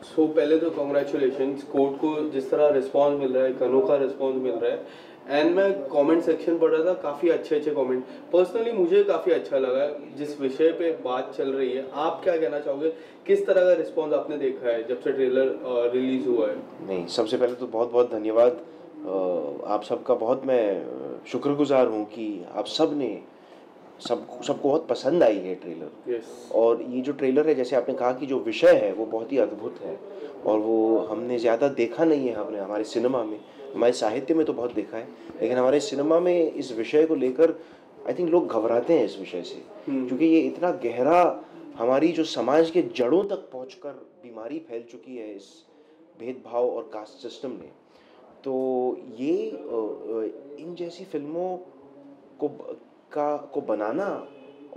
सो पहले तो congratulations, court को जिस तरह रिस्पांस मिल रहा है, एक अनोखा रिस्पांस मिल रहा है। एंड मैं कमेंट सेक्शन पढ़ रहा था, काफ़ी अच्छे अच्छे कमेंट। पर्सनली मुझे काफ़ी अच्छा लगा जिस विषय पे बात चल रही है। आप क्या कहना चाहोगे, किस तरह का रिस्पांस आपने देखा है जब से ट्रेलर रिलीज हुआ है? नहीं, सबसे पहले तो बहुत बहुत धन्यवाद। आप सबका बहुत मैं शुक्रगुजार हूँ कि आप सब ने सबको बहुत पसंद आई है ट्रेलर। यस। और ये जो ट्रेलर है, जैसे आपने कहा कि जो विषय है वो बहुत ही अद्भुत है, और वो हमने ज़्यादा देखा नहीं है। हमने हमारे सिनेमा में, हमारे साहित्य में तो बहुत देखा है, लेकिन हमारे सिनेमा में इस विषय को लेकर आई थिंक लोग घबराते हैं इस विषय से, क्योंकि ये इतना गहरा हमारी जो समाज के जड़ों तक पहुंचकर बीमारी फैल चुकी है इस भेदभाव और कास्ट सिस्टम ने। तो ये इन जैसी फिल्मों को को बनाना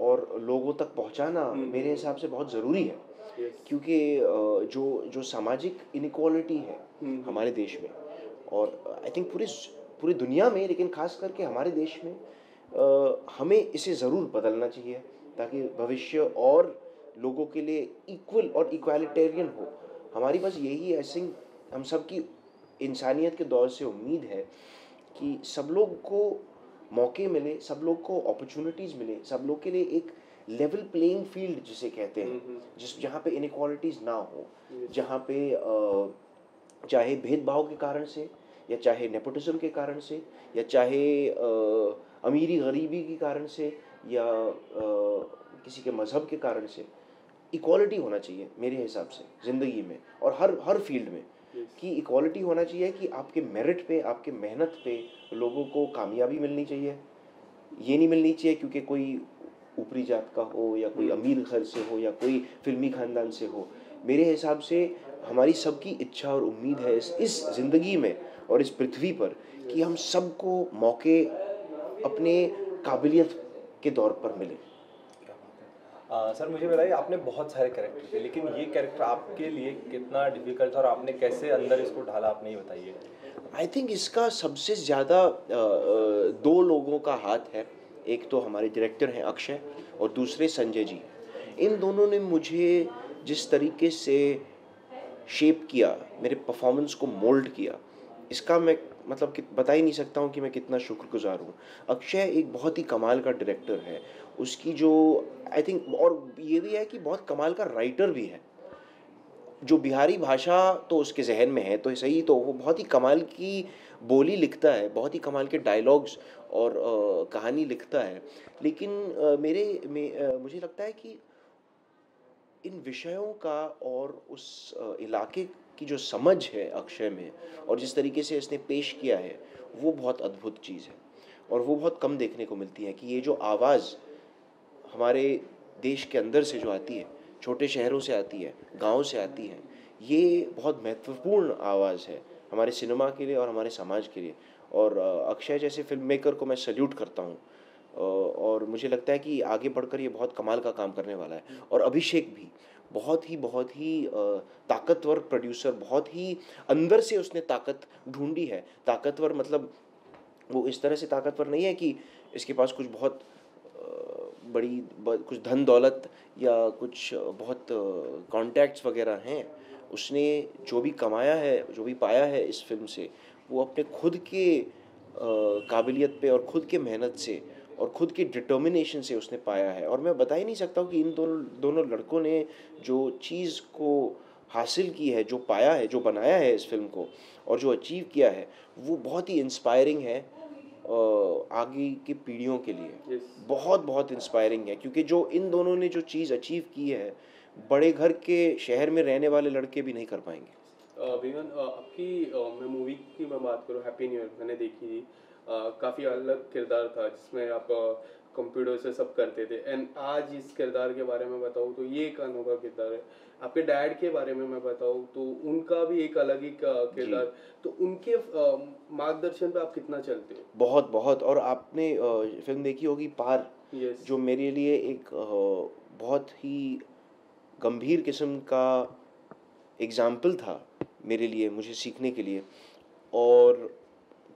और लोगों तक पहुंचाना मेरे हिसाब से बहुत ज़रूरी है, यस। क्योंकि जो जो सामाजिक इनइक्वालिटी है हमारे देश में, और आई थिंक पूरी दुनिया में, लेकिन खास करके हमारे देश में, हमें इसे ज़रूर बदलना चाहिए, ताकि भविष्य और लोगों के लिए इक्वल और इक्वालिटेरियन हो। हमारी बस यही ऐसे हम सब की इंसानियत के दौर से उम्मीद है कि सब लोग को मौके मिले, सब लोग को अपॉर्चुनिटीज़ मिले, सब लोग के लिए एक लेवल प्लेइंग फील्ड जिसे कहते हैं, जहाँ पे इनइक्वालिटीज़ ना हो, जहाँ पे चाहे भेदभाव के कारण से, या चाहे नेपोटिज्म के कारण से, या चाहे अमीरी गरीबी के कारण से, या किसी के मज़हब के कारण से, इक्वालिटी होना चाहिए मेरे हिसाब से ज़िंदगी में, और हर हर फील्ड में। कि इक्वालिटी होना चाहिए कि आपके मेरिट पे, आपके मेहनत पे लोगों को कामयाबी मिलनी चाहिए। ये नहीं मिलनी चाहिए क्योंकि कोई ऊपरी जात का हो, या कोई अमीर घर से हो, या कोई फिल्मी खानदान से हो। मेरे हिसाब से हमारी सबकी इच्छा और उम्मीद है इस ज़िंदगी में और इस पृथ्वी पर कि हम सबको मौके अपने काबिलियत के दौर पर मिले। सर मुझे बताइए, आपने बहुत सारे कैरेक्टर किए, लेकिन ये कैरेक्टर आपके लिए कितना डिफिकल्ट था और आपने कैसे अंदर इसको ढाला, आप नहीं बताइए। आई थिंक इसका सबसे ज़्यादा दो लोगों का हाथ है। एक तो हमारे डायरेक्टर हैं अक्षय, और दूसरे संजय जी। इन दोनों ने मुझे जिस तरीके से शेप किया, मेरे परफॉर्मेंस को मोल्ड किया, इसका मैं मतलब कि बता ही नहीं सकता हूँ कि मैं कितना शुक्रगुजार हूँ। अक्षय एक बहुत ही कमाल का डायरेक्टर है। उसकी जो आई थिंक, और ये भी है कि बहुत कमाल का राइटर भी है। जो बिहारी भाषा तो उसके जहन में है तो सही, तो वो बहुत ही कमाल की बोली लिखता है, बहुत ही कमाल के डायलॉग्स और कहानी लिखता है। लेकिन मुझे लगता है कि इन विषयों का और उस इलाके की जो समझ है अक्षय में, और जिस तरीके से इसने पेश किया है, वो बहुत अद्भुत चीज़ है। और वो बहुत कम देखने को मिलती है कि ये जो आवाज़ हमारे देश के अंदर से जो आती है, छोटे शहरों से आती है, गांव से आती है, ये बहुत महत्वपूर्ण आवाज़ है हमारे सिनेमा के लिए और हमारे समाज के लिए। और अक्षय जैसे फिल्म मेकर को मैं सल्यूट करता हूँ। और मुझे लगता है कि आगे बढ़कर ये बहुत कमाल का काम करने वाला है। और अभिषेक भी बहुत ही ताकतवर प्रोड्यूसर, बहुत ही अंदर से उसने ताकत ढूंढी है। ताकतवर मतलब वो इस तरह से ताकतवर नहीं है कि इसके पास कुछ बहुत कुछ धन दौलत या कुछ बहुत कॉन्टैक्ट्स वगैरह हैं। उसने जो भी कमाया है, जो भी पाया है इस फिल्म से, वो अपने खुद के काबिलियत पे और खुद के मेहनत से और खुद की डिटर्मिनेशन से उसने पाया है। और मैं बता ही नहीं सकता हूँ कि इन दोनों लड़कों ने जो चीज़ को हासिल की है, जो पाया है, जो बनाया है इस फिल्म को, और जो अचीव किया है, वो बहुत ही इंस्पायरिंग है आगे की पीढ़ियों के लिए। बहुत बहुत इंस्पायरिंग है, क्योंकि जो इन दोनों ने जो चीज़ अचीव की है, बड़े घर के शहर में रहने वाले लड़के भी नहीं कर पाएंगे। विमन, आपकी मैं मूवी की मैं बात करूँ, हैप्पी न्यू ईयर मैंने देखी थी। काफ़ी अलग किरदार था जिसमें आप कंप्यूटर से सब करते थे। एंड आज इस किरदार के बारे में बताऊँ तो ये एक अनोखा किरदार है। आपके डैड के बारे में मैं बताऊँ तो उनका भी एक अलग ही किरदार। तो उनके मार्गदर्शन पे आप कितना चलते हो? बहुत बहुत। और आपने फिल्म देखी होगी पार, यस। जो मेरे लिए एक बहुत ही गंभीर किस्म का एग्ज़ाम्पल था मेरे लिए, मुझे सीखने के लिए। और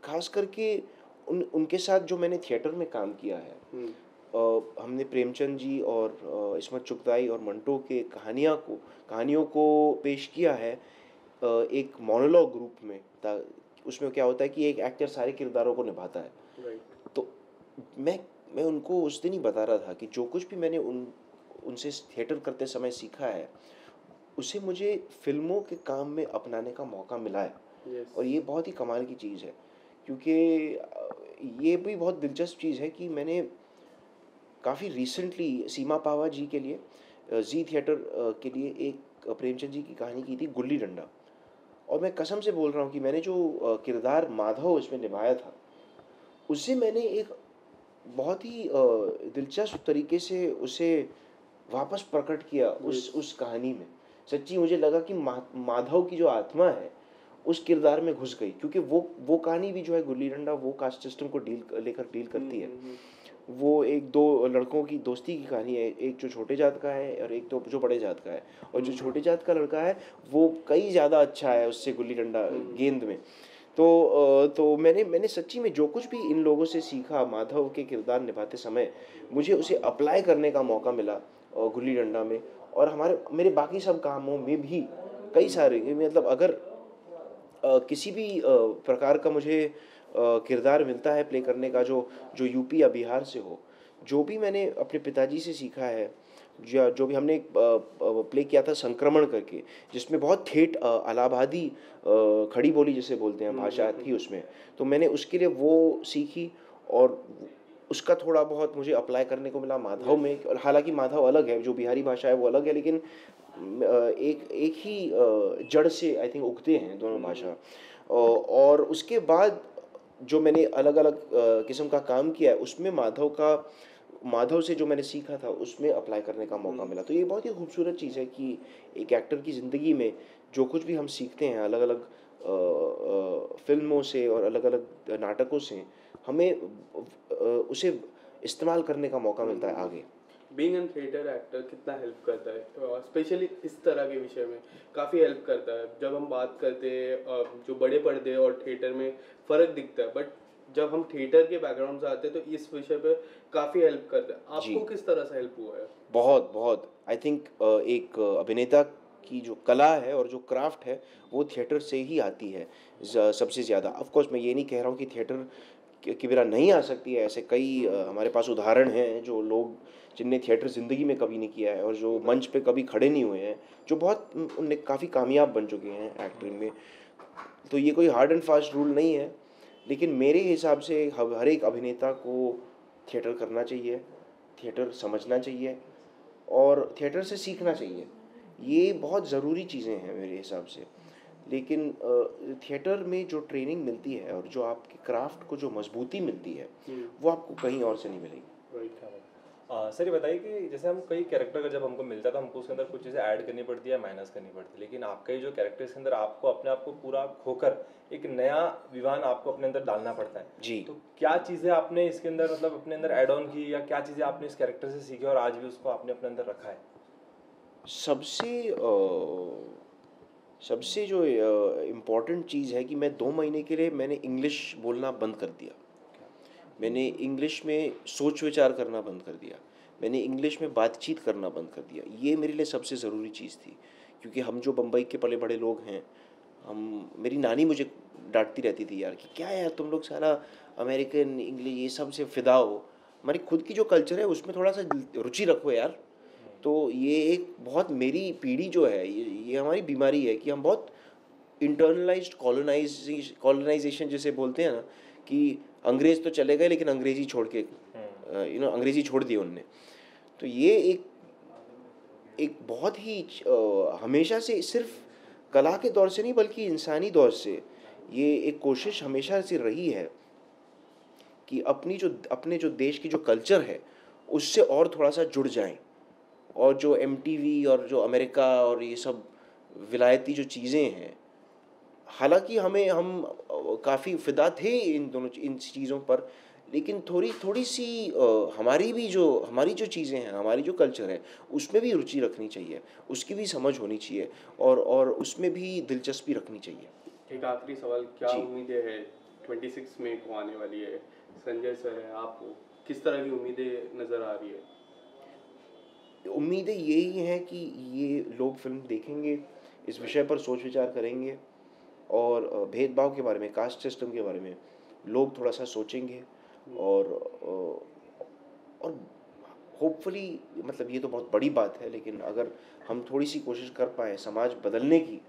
ख़ास करके उनके साथ जो मैंने थिएटर में काम किया है, हमने प्रेमचंद जी और इस्मत चुगताई और मंटो के कहानियों को पेश किया है एक मोनोलॉग रूप में। उसमें क्या होता है कि एक एक्टर सारे किरदारों को निभाता है। राइट। तो मैं उनको उस दिन ही बता रहा था कि जो कुछ भी मैंने उनसे थिएटर करते समय सीखा है, उसे मुझे फिल्मों के काम में अपनाने का मौका मिला है। Yes. और ये बहुत ही कमाल की चीज़ है, क्योंकि ये भी बहुत दिलचस्प चीज़ है कि मैंने काफ़ी रिसेंटली सीमा पावा जी के लिए जी थिएटर के लिए एक प्रेमचंद जी की कहानी की थी, गुल्ली डंडा। और मैं कसम से बोल रहा हूँ कि मैंने जो किरदार माधव उसमें निभाया था, उससे मैंने एक बहुत ही दिलचस्प तरीके से उसे वापस प्रकट किया उस कहानी में। सच्ची मुझे लगा कि माधव की जो आत्मा है उस किरदार में घुस गई, क्योंकि वो कहानी भी जो है गुल्ली डंडा वो कास्ट सिस्टम को लेकर डील करती है। वो एक दो लड़कों की दोस्ती की कहानी है, एक जो छोटे जात का है और एक तो जो बड़े जात का है। और जो छोटे जात का लड़का है वो कई ज़्यादा अच्छा है उससे गुल्ली डंडा गेंद में। तो मैंने सच्ची में जो कुछ भी इन लोगों से सीखा माधव के किरदार निभाते समय, मुझे उसे अप्लाई करने का मौका मिला गुल्ली डंडा में। और मेरे बाकी सब कामों में भी कई सारे, मतलब अगर किसी भी प्रकार का मुझे किरदार मिलता है प्ले करने का जो यूपी या बिहार से हो, जो भी मैंने अपने पिताजी से सीखा है, जो भी हमने एक प्ले किया था संक्रमण करके, जिसमें बहुत ठेठ इलाहाबादी खड़ी बोली जिसे बोलते हैं भाषा थी उसमें, तो मैंने उसके लिए वो सीखी और उसका थोड़ा बहुत मुझे अप्लाई करने को मिला माधव में। और हालांकि माधव अलग है, जो बिहारी भाषा है वो अलग है, लेकिन एक ही जड़ से आई थिंक उगते हैं दोनों भाषा। और उसके बाद जो मैंने अलग अलग किस्म का काम किया है, उसमें माधव से जो मैंने सीखा था उसमें अप्लाई करने का मौका मिला। तो ये बहुत ही खूबसूरत चीज़ है कि एक एक्टर की ज़िंदगी में जो कुछ भी हम सीखते हैं अलग अलग फिल्मों से और अलग अलग नाटकों से, हमें उसे इस्तेमाल करने का मौका मिलता है आगे। बीइंग एन थिएटर एक्टर कितना हेल्प करता है, स्पेशली इस तरह के विषय में काफ़ी हेल्प करता है। जब हम बात करते हैं जो बड़े पर्दे और थिएटर में फ़र्क दिखता है, बट जब हम थिएटर के बैकग्राउंड से आते हैं तो इस विषय पे काफ़ी हेल्प करता है। जी। आपको किस तरह से हेल्प हुआ है? बहुत बहुत आई थिंक एक अभिनेता की जो कला है और जो क्राफ्ट है वो थिएटर से ही आती है सबसे ज़्यादा। ऑफ कोर्स मैं ये नहीं कह रहा हूँ कि थिएटर की बिना नहीं आ सकती है, ऐसे कई हमारे पास उदाहरण हैं जो लोग जिनने थिएटर ज़िंदगी में कभी नहीं किया है और जो मंच पे कभी खड़े नहीं हुए हैं, जो बहुत उनने काफ़ी कामयाब बन चुके हैं एक्टिंग में। तो ये कोई हार्ड एंड फास्ट रूल नहीं है, लेकिन मेरे हिसाब से हर एक अभिनेता को थिएटर करना चाहिए, थिएटर समझना चाहिए और थिएटर से सीखना चाहिए। ये बहुत ज़रूरी चीज़ें हैं मेरे हिसाब से। लेकिन थिएटर में जो ट्रेनिंग मिलती है और जो आपके क्राफ्ट को जो मजबूती मिलती है, वो आपको कहीं और से नहीं मिलेगी। सर ये बताइए कि जैसे हम कई कैरेक्टर का जब हमको मिलता है तो हमको उसके अंदर कुछ चीज़ें ऐड करनी पड़ती है, माइनस करनी पड़ती है, लेकिन आपका ये जो कैरेक्टर इसके अंदर आपको अपने आप को पूरा खोकर एक नया विवान आपको अपने अंदर डालना पड़ता है जी। तो क्या चीज़ें आपने इसके अंदर मतलब अपने अंदर ऐड ऑन की या क्या चीज़ें आपने इस कैरेक्टर से सीखी और आज भी उसको आपने अपने अंदर रखा है? सबसे जो इम्पोर्टेंट चीज़ है कि मैं 2 महीने के लिए मैंने इंग्लिश बोलना बंद कर दिया। मैंने इंग्लिश में सोच विचार करना बंद कर दिया। मैंने इंग्लिश में बातचीत करना बंद कर दिया। ये मेरे लिए सबसे ज़रूरी चीज़ थी, क्योंकि हम जो बम्बई के पले बड़े लोग हैं, मेरी नानी मुझे डांटती रहती थी यार कि क्या यार तुम लोग सारा अमेरिकन इंग्लिश ये सब से फ़िदा हो, हमारी खुद की जो कल्चर है उसमें थोड़ा सा रुचि रखो यार। तो ये एक बहुत मेरी पीढ़ी जो है ये हमारी बीमारी है कि हम बहुत इंटरनलाइज्ड कॉलोनाइजेशन जिसे बोलते हैं ना, कि अंग्रेज़ तो चले गए लेकिन अंग्रेज़ी छोड़ के अंग्रेज़ी छोड़ दी उनने। तो ये एक बहुत ही हमेशा से सिर्फ कला के दौर से नहीं बल्कि इंसानी दौर से ये एक कोशिश हमेशा से रही है कि अपने जो देश की जो कल्चर है उससे और थोड़ा सा जुड़ जाएं। और जो MTV और जो अमेरिका और ये सब विलायती जो चीज़ें हैं, हालांकि हम काफ़ी फ़िदा थे इन चीज़ों पर, लेकिन थोड़ी सी हमारी जो चीज़ें हैं, हमारी जो कल्चर है उसमें भी रुचि रखनी चाहिए, उसकी भी समझ होनी चाहिए और उसमें भी दिलचस्पी रखनी चाहिए। एक आखिरी सवाल, क्या जी। उम्मीदें है 26 मई को आने वाली है? संजय सर है, आप हो, किस तरह की उम्मीदें नज़र आ रही है? उम्मीदें यही हैं कि ये लोग फ़िल्म देखेंगे, इस विषय पर सोच विचार करेंगे और भेदभाव के बारे में, कास्ट सिस्टम के बारे में लोग थोड़ा सा सोचेंगे और होपफुली, मतलब ये तो बहुत बड़ी बात है, लेकिन अगर हम थोड़ी सी कोशिश कर पाएँ समाज बदलने की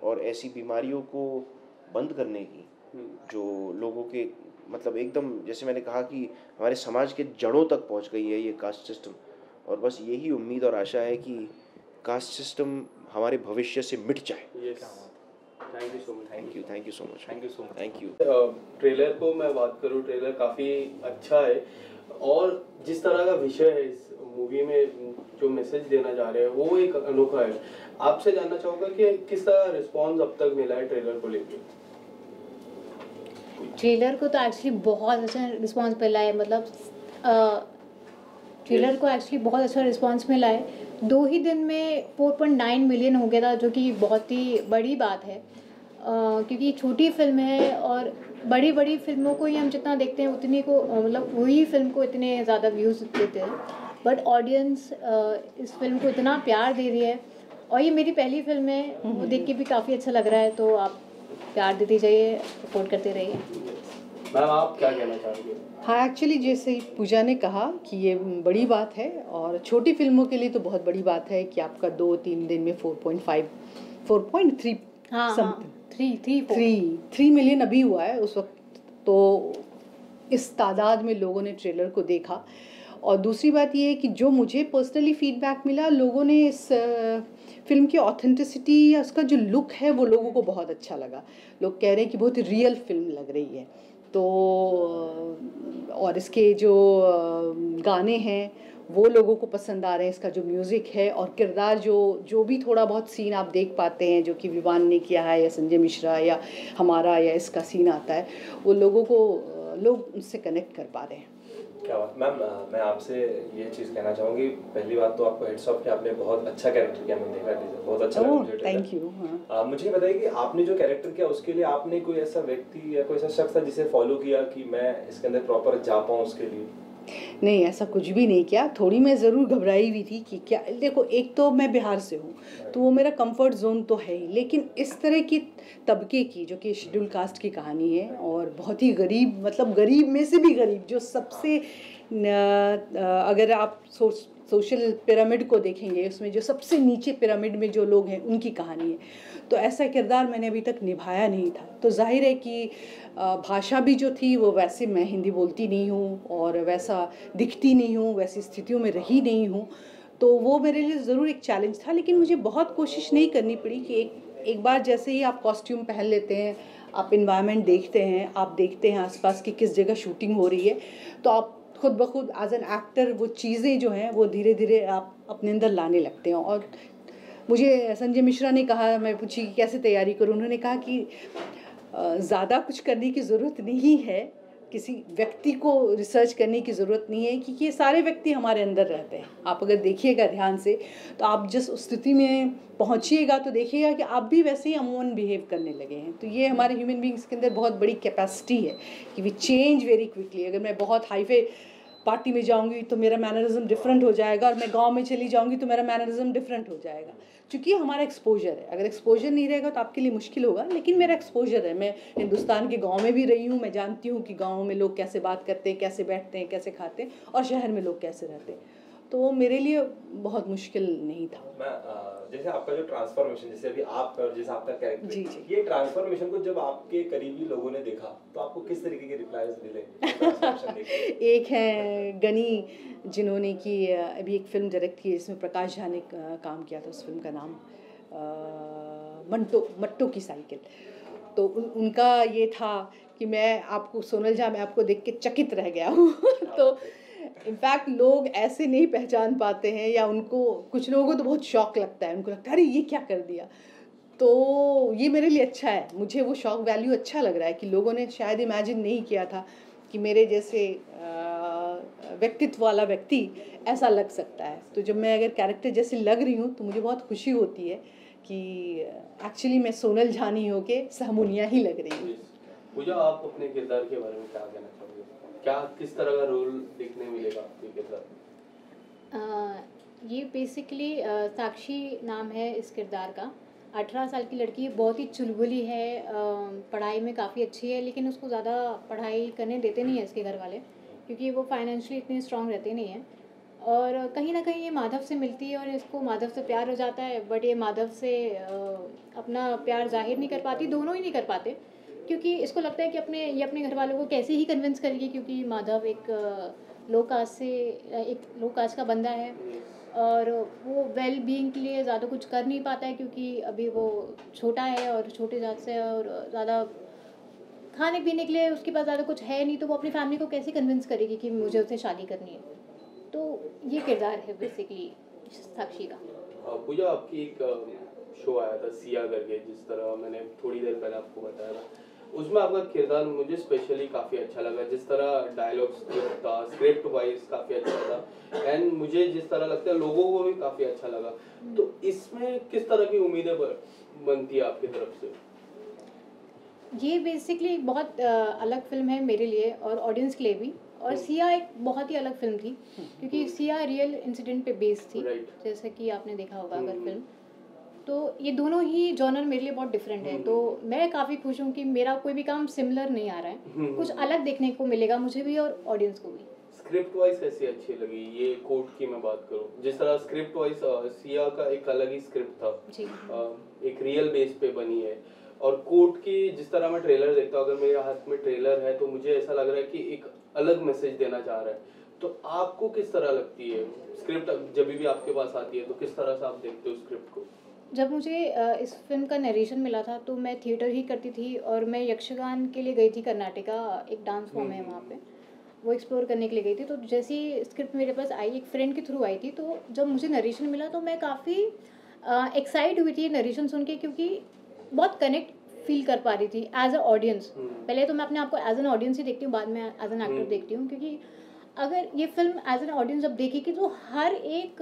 और ऐसी बीमारियों को बंद करने की जो लोगों के, मतलब एकदम जैसे मैंने कहा कि हमारे समाज के जड़ों तक पहुंच गई है ये कास्ट सिस्टम, और बस यही उम्मीद और आशा है कि कास्ट सिस्टम हमारे भविष्य से मिट जाए। Yes, thank you so much. Thank you so much. Thank you so much. Thank you. Trailer को मैं बात करूँ, ट्रेलर काफ़ी अच्छा है और जिस तरह का विषय है इस मूवी में जो मैसेज देना चाह रहे हैं वो एक अनोखा है। आपसे जानना चाहूँगा कि किस तरह रिस्पॉन्स अब तक मिला है ट्रेलर को लेकर? ट्रेलर को तो एक्चुअली बहुत अच्छा रिस्पांस मिला है, मतलब ट्रेलर को एक्चुअली बहुत अच्छा रिस्पांस मिला है। 2 ही दिन में 4.9 मिलियन हो गया था, जो कि बहुत ही बड़ी बात है क्योंकि छोटी फिल्म है और बड़ी बड़ी फिल्मों को ही हम जितना देखते हैं उतनी को मतलब वही फिल्म को इतने ज़्यादा व्यूज़ देते हैं, बट ऑडियंस इस फिल्म को इतना प्यार दे रही है और ये मेरी पहली फिल्म है, वो देख के भी काफ़ी अच्छा लग रहा है। तो आप प्यार देते जाइए, सपोर्ट करते रहिए। मैम, आप क्या कहना चाहेंगे? हाँ, एक्चुअली जैसे पूजा ने कहा कि ये बड़ी बात है और छोटी फिल्मों के लिए तो बहुत बड़ी बात है कि आपका 2-3 दिन में 4.3 समथिंग 3 मिलियन अभी हुआ है उस वक्त। तो इस तादाद में लोगों ने ट्रेलर को देखा। और दूसरी बात ये है कि जो मुझे पर्सनली फीडबैक मिला, लोगों ने इस फिल्म की ऑथेंटिसिटी या उसका जो लुक है वो लोगों को बहुत अच्छा लगा। लोग कह रहे हैं कि बहुत ही रियल फिल्म लग रही है। तो और इसके जो गाने हैं वो लोगों को पसंद आ रहे हैं, इसका जो म्यूज़िक है और किरदार जो भी थोड़ा बहुत सीन आप देख पाते हैं जो कि विवान ने किया है या संजय मिश्रा या हमारा या इसका सीन आता है, वो लोग उससे कनेक्ट कर पा रहे हैं। क्या बात मैम, मैं आपसे ये चीज़ कहना चाहूँगी। पहली बात तो आपको हेड्स ऑफ कि आपने बहुत अच्छा कैरेक्टर किया, मैंने देखा टीजर, बहुत अच्छा लगा मुझे। Thank you. मुझे बताइए कि आपने जो कैरेक्टर किया उसके लिए आपने कोई ऐसा व्यक्ति या कोई ऐसा शख्स था जिसे फॉलो किया कि मैं इसके अंदर प्रॉपर जा पाऊँ उसके लिए? नहीं, ऐसा कुछ भी नहीं किया। थोड़ी मैं ज़रूर घबराई हुई थी कि क्या, देखो एक तो मैं बिहार से हूँ तो वो मेरा कंफर्ट जोन तो है ही, लेकिन इस तरह की तबके की जो कि शेड्यूल कास्ट की कहानी है और बहुत ही गरीब, मतलब गरीब में से भी गरीब, जो सबसे अगर आप सोशल पिरामिड को देखेंगे उसमें जो सबसे नीचे पिरामिड में जो लोग हैं उनकी कहानी है। तो ऐसा किरदार मैंने अभी तक निभाया नहीं था। तो जाहिर है कि भाषा भी जो थी वो वैसे, मैं हिंदी बोलती नहीं हूँ और वैसा दिखती नहीं हूँ, वैसी स्थितियों में रही नहीं हूँ, तो वो मेरे लिए ज़रूर एक चैलेंज था। लेकिन मुझे बहुत कोशिश नहीं करनी पड़ी कि एक बार जैसे ही आप कॉस्ट्यूम पहन लेते हैं, आप इन्वायरमेंट देखते हैं, आप देखते हैं आसपास की किस जगह शूटिंग हो रही है, तो आप खुद ब खुद एज एन एक्टर वो चीज़ें जो हैं वो धीरे धीरे आप अपने अंदर लाने लगते हैं। और मुझे संजय मिश्रा ने कहा, मैं पूछी कि कैसे तैयारी करूं, उन्होंने कहा कि ज़्यादा कुछ करने की ज़रूरत नहीं है, किसी व्यक्ति को रिसर्च करने की ज़रूरत नहीं है, क्योंकि ये सारे व्यक्ति हमारे अंदर रहते हैं। आप अगर देखिएगा ध्यान से तो आप जिस स्थिति में पहुंचिएगा तो देखिएगा कि आप भी वैसे ही अमूमन बिहेव करने लगे हैं। तो ये हमारे ह्यूमन बींग्स के अंदर बहुत बड़ी कैपेसिटी है कि वी चेंज वेरी क्विकली। अगर मैं बहुत हाईफाई पार्टी में जाऊंगी तो मेरा मैनरिज्म डिफरेंट हो जाएगा और मैं गांव में चली जाऊंगी तो मेरा मैनरिज्म डिफरेंट हो जाएगा, क्योंकि हमारा एक्सपोजर है। अगर एक्सपोजर नहीं रहेगा तो आपके लिए मुश्किल होगा, लेकिन मेरा एक्सपोजर है। मैं हिंदुस्तान के गांव में भी रही हूँ, मैं जानती हूँ कि गांव में लोग कैसे बात करते हैं, कैसे बैठते हैं, कैसे खाते हैं, और शहर में लोग कैसे रहते हैं। तो वो मेरे लिए बहुत मुश्किल नहीं था। मैं जैसे आपका जो ट्रांसफॉर्मेशन, जैसे अभी आप और जैसे आपका कैरेक्टर, जी। ये ट्रांसफॉर्मेशन को जब आपके करीबी लोगों ने देखा तो आपको किस तरीके के रिप्लाईज मिले ट्रांसफॉर्मेशन देख के? एक है गनी, जिन्होंने कि अभी एक फिल्म डायरेक्ट की जिसमें प्रकाश झा ने काम किया था, उस फिल्म का नाम मट्टो की साइकिल। तो उनका ये था कि मैं आपको सोनल झा, मैं आपको देख के चकित रह गया हूँ। तो इनफैक्ट लोग ऐसे नहीं पहचान पाते हैं, या उनको, कुछ लोगों को तो बहुत शौक लगता है, उनको लगता है अरे ये क्या कर दिया। तो ये मेरे लिए अच्छा है, मुझे वो शौक वैल्यू अच्छा लग रहा है कि लोगों ने शायद इमेजिन नहीं किया था कि मेरे जैसे व्यक्तित्व वाला व्यक्ति ऐसा लग सकता है। तो जब मैं अगर कैरेक्टर जैसे लग रही हूँ तो मुझे बहुत खुशी होती है कि एक्चुअली मैं सोनल झानी हो के सहमुनिया ही लग रही हूँ। पूजा, आप अपने किरदार के बारे में क्या कहना चाहोगे? क्या किस तरह का रोल देखने मिलेगा आपके साथ? ये बेसिकली साक्षी नाम है इस किरदार का। 18 साल की लड़की, बहुत ही चुलबुली है, पढ़ाई में काफ़ी अच्छी है, लेकिन उसको ज़्यादा पढ़ाई करने देते नहीं है इसके घर वाले, क्योंकि वो फाइनेंशियली इतनी स्ट्रांग रहते नहीं हैं। और कहीं ना कहीं ये माधव से मिलती है और इसको माधव से प्यार हो जाता है, बट ये माधव से अपना प्यार जाहिर नहीं कर पाती, दोनों ही नहीं कर पाते, क्योंकि इसको लगता है कि ये अपने घर वालों को कैसे ही कन्विंस करेगी, क्योंकि माधव एक लो कास्ट का बंदा है और वो वेल बीइंग के लिए ज़्यादा कुछ कर नहीं पाता है, क्योंकि अभी वो छोटा है और छोटे जात से है और ज़्यादा खाने पीने के लिए उसके पास ज़्यादा कुछ है नहीं, तो वो अपनी फैमिली को कैसे कन्विंस करेगी कि मुझे उससे शादी करनी है। तो ये किरदार है बेसिकली साक्षी का। पूजा, आपकी एक शो आया था सिया करके, जिस तरह मैंने थोड़ी देर पहले आपको बताया था, उसमें आपका किरदार मुझे स्पेशली काफ़ी अच्छा लगा। जिस तरह डायलॉग्स था, स्क्रिप्ट वाइज काफ़ी अच्छा था, एंड मुझे जिस तरह लगता है लोगों को भी काफ़ी अच्छा लगा। तो इसमें किस तरह की उम्मीदें बनती है आपकी तरफ से? ये बेसिकली एक बहुत अलग फिल्म है मेरे लिए और ऑडियंस के लिए भी, और सिया एक बहुत ही अलग फिल्म थी, क्योंकि सिया रियल इंसिडेंट पे बेस्ड थी, जैसे कि आपने देखा होगा अगर फिल्म। तो ये दोनों ही जॉनर मेरे लिए बहुत डिफरेंट है, तो मैं काफ़ी खुश हूँ कि मेरा कोई भी काम सिमिलर नहीं आ रहा है, कुछ अलग देखने को मिलेगा मुझे भी और ऑडियंस को भी। स्क्रिप्ट वाइज कैसी अच्छी लगी? ये कोर्ट की मैं बात करूँ, जिस तरह स्क्रिप्ट वाइज सिया का एक अलग ही स्क्रिप्ट था जी। एक रियल बेस पे बनी है, और कोर्ट की जिस तरह मैं ट्रेलर देखता हूँ, अगर मेरे हाथ में ट्रेलर है तो मुझे ऐसा लग रहा है कि एक अलग मैसेज देना चाह रहा है। तो आपको किस तरह लगती है स्क्रिप्ट? जब भी आपके पास आती है तो किस तरह से आप देखते हो स्क्रिप्ट को? जब मुझे इस फिल्म का नरेशन मिला था तो मैं थिएटर ही करती थी, और मैं यक्षगान के लिए गई थी कर्नाटका, एक डांस फॉर्म है वहाँ पे, वो एक्सप्लोर करने के लिए गई थी। तो जैसे ही स्क्रिप्ट मेरे पास आई, एक फ्रेंड के थ्रू आई थी, तो जब मुझे नरेशन मिला तो मैं काफ़ी एक्साइट हुई थी नरेशन सुन के, क्योंकि बहुत कनेक्ट फील कर पा रही थी एज अ ऑडियंस। पहले तो मैं अपने आप को एज एन ऑडियंस ही देखती हूँ, बाद में एज एन एक्टर देखती हूँ, क्योंकि अगर ये फिल्म एज एन ऑडियंस जब देखेगी तो हर एक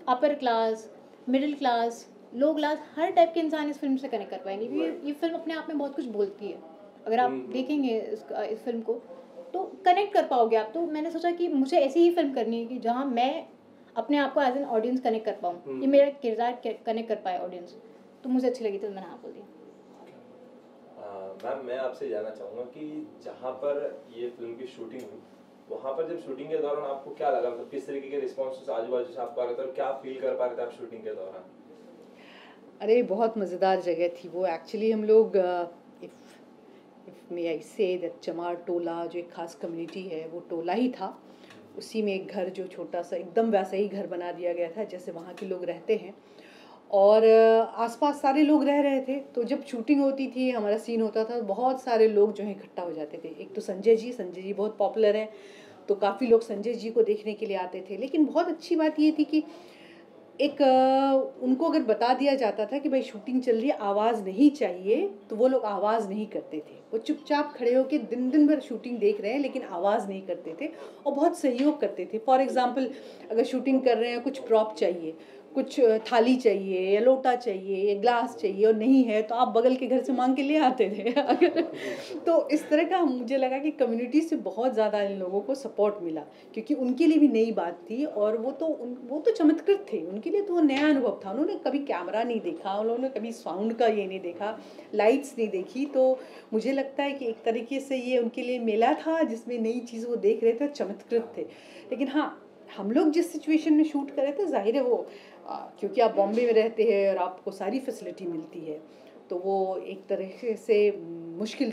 अपर क्लास, मिडिल क्लास, लो क्लास, हर टाइप के इंसान इस फिल्म से कनेक्ट कर पाएंगे, क्योंकि ये फिल्म अपने आप में बहुत कुछ बोलती है। अगर आप देखेंगे इस फिल्म को तो कनेक्ट कर पाओगे आप। तो मैंने सोचा कि मुझे ऐसी ही फिल्म करनी है कि जहाँ मैं अपने आप को एज एन ऑडियंस कनेक्ट कर पाऊँ, ये मेरा किरदार कनेक्ट कर पाए ऑडियंस, तो मुझे अच्छी लगी तो मैंने हाँ बोल दिया। मैम, मैं आपसे जानना चाहूँगा कि जहाँ पर ये फिल्म की शूटिंग हुई, वहाँ पर जब शूटिंग के दौरान आपको क्या लगा, मतलब किस तरीके के रिस्पॉन्स आजू बाजू से आपको आ रहा था, और क्या फील कर पा रहे थे आप शूटिंग के दौरान? अरे बहुत मज़ेदार जगह थी वो। एक्चुअली हम लोग if may I say that चमार टोला जो एक ख़ास कम्युनिटी है, वो टोला ही था, उसी में एक घर जो छोटा सा एकदम वैसा ही घर बना दिया गया था जैसे वहाँ के लोग रहते हैं, और आसपास सारे लोग रह रहे थे। तो जब शूटिंग होती थी, हमारा सीन होता था, बहुत सारे लोग जो हैं इकट्ठा हो जाते थे। एक तो संजय जी बहुत पॉपुलर हैं, तो काफ़ी लोग संजय जी को देखने के लिए आते थे। लेकिन बहुत अच्छी बात ये थी कि एक उनको अगर बता दिया जाता था कि भाई शूटिंग चल रही है, आवाज़ नहीं चाहिए, तो वो लोग आवाज़ नहीं करते थे। वो चुपचाप खड़े होकर दिन भर शूटिंग देख रहे हैं, लेकिन आवाज़ नहीं करते थे और बहुत सहयोग करते थे। फॉर एग्ज़ाम्पल, अगर शूटिंग कर रहे हैं, कुछ प्रॉप चाहिए, कुछ थाली चाहिए या लोटा चाहिए या ग्लास चाहिए और नहीं है, तो आप बगल के घर से मांग के ले आते थे अगर तो इस तरह का मुझे लगा कि कम्युनिटी से बहुत ज़्यादा इन लोगों को सपोर्ट मिला, क्योंकि उनके लिए भी नई बात थी, और वो तो चमत्कृत थे, उनके लिए तो वो नया अनुभव था। उन्होंने कभी कैमरा नहीं देखा, उन्होंने कभी साउंड का ये नहीं देखा, लाइट्स नहीं देखी। तो मुझे लगता है कि एक तरीके से ये उनके लिए मेला था जिसमें नई चीज़ वो देख रहे थे, चमत्कृत थे। लेकिन हाँ, हम लोग जिस सिचुएशन में शूट कर रहे थे, जाहिर है वो क्योंकि आप बॉम्बे में रहते हैं और आपको सारी फैसिलिटी मिलती है, तो वो एक तरह से मुश्किल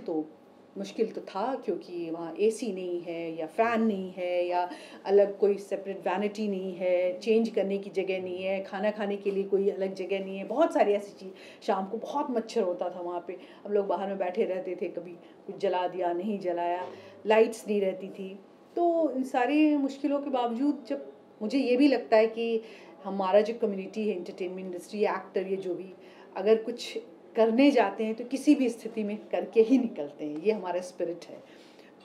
तो था, क्योंकि वहाँ एसी नहीं है या फ़ैन नहीं है या अलग कोई सेपरेट वैनिटी नहीं है, चेंज करने की जगह नहीं है, खाना खाने के लिए कोई अलग जगह नहीं है, बहुत सारी ऐसी चीज़। शाम को बहुत मच्छर होता था वहाँ पे, हम लोग बाहर में बैठे रहते थे, कभी कुछ जला दिया, नहीं जलाया, लाइट्स नहीं रहती थी। तो इन सारी मुश्किलों के बावजूद जब मुझे ये भी लगता है कि हमारा जो कम्युनिटी है, एंटरटेनमेंट इंडस्ट्री, एक्टर, ये जो भी अगर कुछ करने जाते हैं तो किसी भी स्थिति में करके ही निकलते हैं, ये हमारा स्पिरिट है।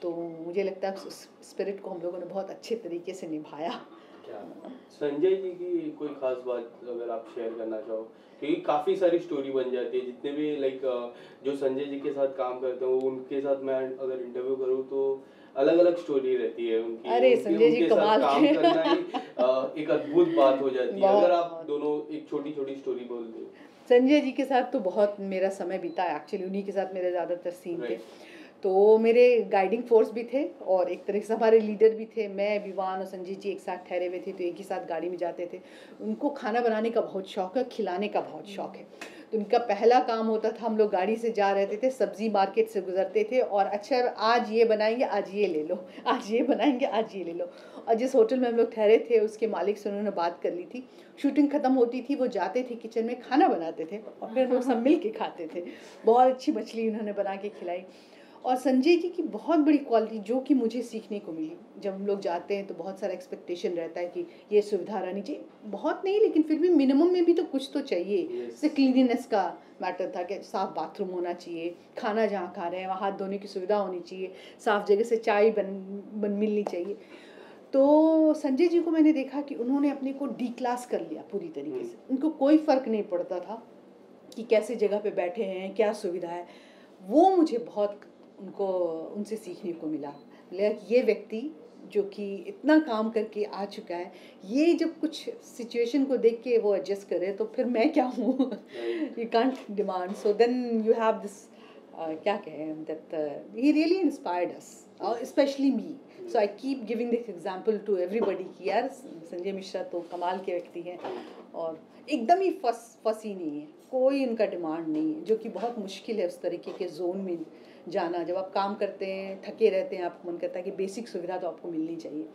तो मुझे लगता है उस स्पिरिट को हम लोगों ने बहुत अच्छे तरीके से निभाया। क्या संजय जी की कोई खास बात अगर आप शेयर करना चाहो, क्योंकि काफ़ी सारी स्टोरी बन जाती है, जितने भी लाइक जो संजय जी के साथ काम करते हैं, उनके साथ मैं अगर इंटरव्यू करूँ तो अलग अलग स्टोरी रहती है उनकी। अरे संजय जी उनके साथ कमाल काम के करना ही एक अद्भुत बात हो जाती है। अगर आप दोनों एक छोटी छोटी स्टोरी बोल दें। संजय जी के साथ तो बहुत मेरा समय बीता, एक्चुअली उन्हीं के साथ मेरे ज़्यादातर सीन थे। Right. तो मेरे गाइडिंग फोर्स भी थे और एक तरह से हमारे लीडर भी थे। मैं, विवान और संजय जी एक साथ ठहरे हुए थे, तो एक ही साथ गाड़ी में जाते थे। उनको खाना बनाने का बहुत शौक है, खिलाने का बहुत शौक है। तो उनका पहला काम होता था, हम लोग गाड़ी से जा रहे थे, सब्जी मार्केट से गुजरते थे और अच्छा आज ये बनाएंगे, आज ये ले लो, आज ये बनाएंगे, आज ये ले लो। और जिस होटल में हम लोग ठहरे थे उसके मालिक से उन्होंने बात कर ली थी। शूटिंग ख़त्म होती थी, वो जाते थे किचन में, खाना बनाते थे और फिर हम लोग सब मिल के खाते थे। बहुत अच्छी मछली उन्होंने बना के खिलाई। और संजय जी की बहुत बड़ी क्वालिटी जो कि मुझे सीखने को मिली, जब हम लोग जाते हैं तो बहुत सारा एक्सपेक्टेशन रहता है कि ये सुविधा रहनी चाहिए, बहुत नहीं लेकिन फिर भी मिनिमम में भी तो कुछ तो चाहिए। जैसे क्लीनिनेस का मैटर था कि साफ़ बाथरूम होना चाहिए, खाना जहाँ खा रहे हैं वहाँ हाथ धोने की सुविधा होनी चाहिए, साफ़ जगह से चाय बन मिलनी चाहिए। तो संजय जी को मैंने देखा कि उन्होंने अपने को डी क्लास कर लिया पूरी तरीके से। उनको कोई फ़र्क नहीं पड़ता था कि कैसे जगह पे बैठे हैं, क्या सुविधा है। वो मुझे बहुत उनसे सीखने को मिला। ये व्यक्ति जो कि इतना काम करके आ चुका है, ये जब कुछ सिचुएशन को देख के वो एडजस्ट करे तो फिर मैं क्या हूँ। You can't demand, so then you have this क्या कहें, that he really inspired us, specially me. So I keep giving this example to everybody कि यार संजय मिश्रा तो कमाल के व्यक्ति हैं और एकदम ही फंसी नहीं है, कोई उनका डिमांड नहीं है, जो कि बहुत मुश्किल है उस तरीके के जोन में जाना। जब आप काम करते हैं, थके रहते हैं, आपको मन करता है कि बेसिक सुविधा तो आपको मिलनी चाहिए,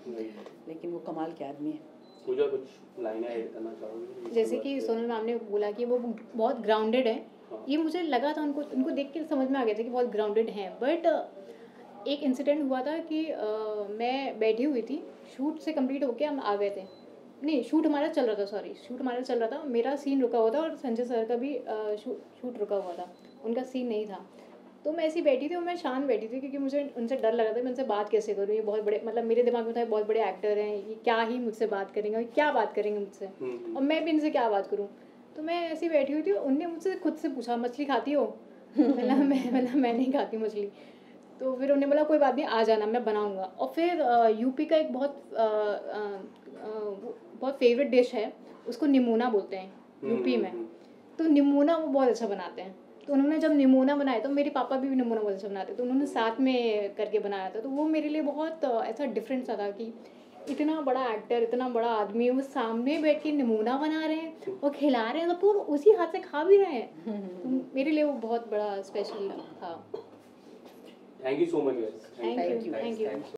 लेकिन वो कमाल के आदमी है। पूजा कुछ लाइनें ऐड करना चाहोगे? जैसे कि सोनल मैम ने बोला कि वो बहुत ग्राउंडेड है, ये मुझे लगा था, उनको देख के समझ में आ गया था कि बहुत ग्राउंडेड हैं। बट एक इंसिडेंट हुआ था कि मैं बैठी हुई थी, शूट से कंप्लीट होके हम आ गए थे, नहीं शूट हमारा चल रहा था, शूट हमारा चल रहा था, मेरा सीन रुका हुआ था और संजय सर का भी शूट रुका हुआ था, उनका सीन नहीं था। तो मैं ऐसी बैठी थी और मैं शांत बैठी थी क्योंकि मुझे उनसे डर लगा था मैं उनसे बात कैसे करूँ। ये बहुत बड़े, मतलब मेरे दिमाग में था बहुत बड़े एक्टर हैं, ये क्या ही मुझसे बात करेंगे और क्या बात करेंगे मुझसे, और मैं भी इनसे क्या बात करूँ। तो मैं ऐसी बैठी हुई थी, उनने मुझसे खुद से पूछा मछली खाती हो? मैं नहीं खाती मछली। तो फिर उन्होंने बोला कोई बात नहीं, आ जाना, मैं बनाऊँगा। और फिर यूपी का एक बहुत फेवरेट डिश है, उसको निमोना बोलते हैं यूपी में। तो निमोना वो बहुत अच्छा बनाते हैं। तो उन्होंने जब निमोना बनाया, तो मेरे पापा भी निमोना बहुत अच्छा बनाते, तो उन्होंने साथ में करके बनाया था। तो वो मेरे लिए बहुत ऐसा डिफरेंट सा था कि इतना बड़ा एक्टर, इतना बड़ा आदमी, वो सामने बैठ के निमोना बना रहे हैं और खिला रहे हैं, तो वो उसी हाथ से खा भी रहे हैं। तो मेरे लिए वो बहुत बड़ा स्पेशल था। Thank you so much. Thank you.